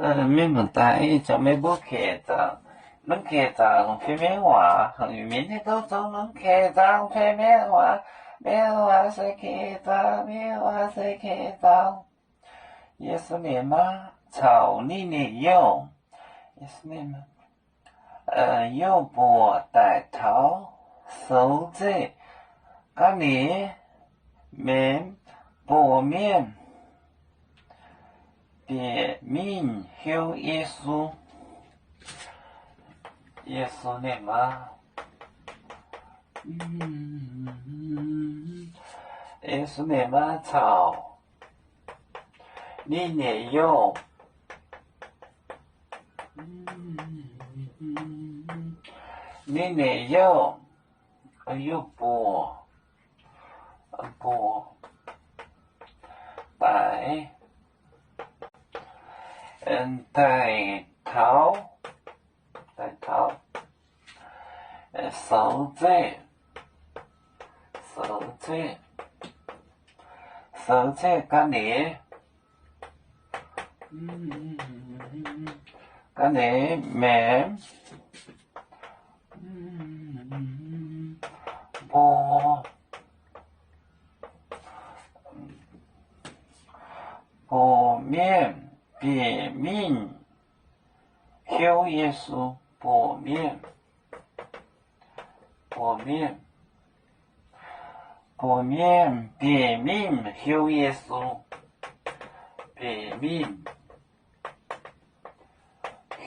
mình muốn tại cho mấy bố kể ra nó kể ra không phải mấy hòa không mình thì đâu đâu nó kể ra không phải mấy hòa sẽ kể ra mấy hòa sẽ kể ra 예수님草你你用예수님又不带头手在那里面不面别名有耶稣예수님 예수님草你也用你也用又不带带头手在干你干你面不面别名有耶稣不面别名有耶稣别名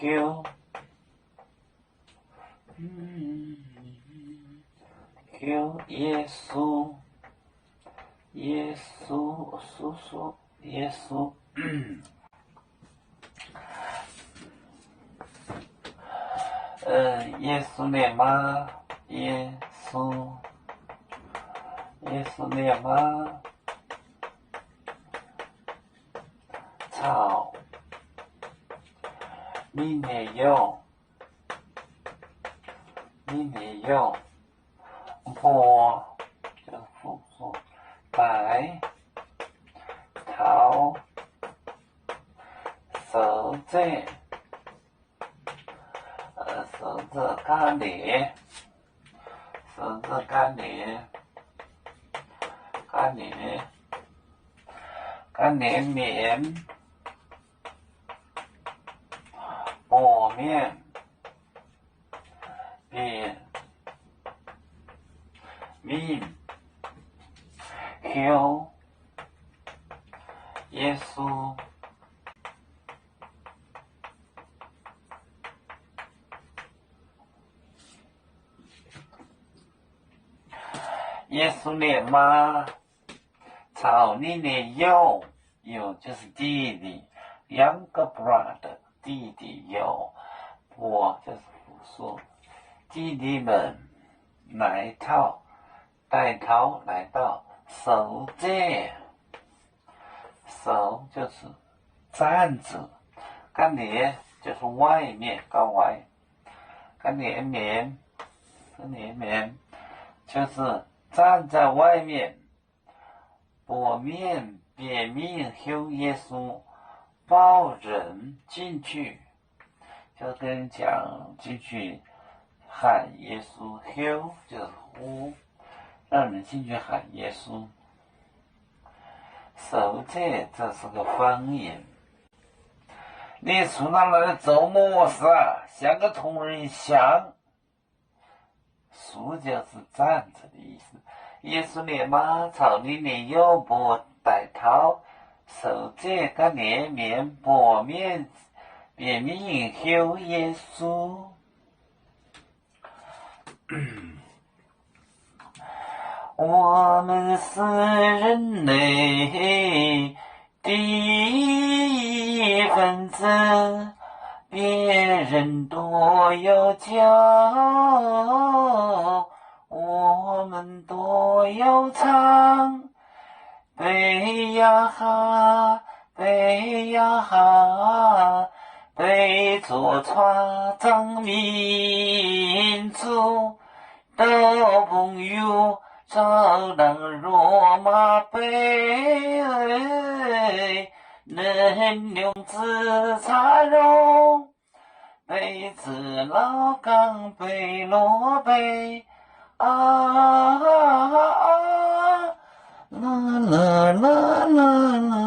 有耶稣耶稣耶稣念吗耶稣念吗草你也用破就是复数白桃手在手指干你面薄面别名有耶稣耶稣念吗草你念有就是弟弟younger brother 弟弟有我就是复数弟弟们来到带头来到守在守就是站着干你就是外面高外干你面就是站在外面薄面别名有耶稣抱人进去就跟人讲进去喊耶稣 ，Hill 就是呼，让人进去喊耶稣。守戒这是个方言。你从哪来的周末是啊？像个同仁像。书就是站着的意思。耶稣念马草里面有不带头，守戒个连面薄面。别名有耶稣，我们是人类的一份子，别人多有教，我们多有唱，背呀哈，背呀哈。被做创造民族的朋友找到罗马杯，人用紫茶肉，北子老岗北落北。啊啊啊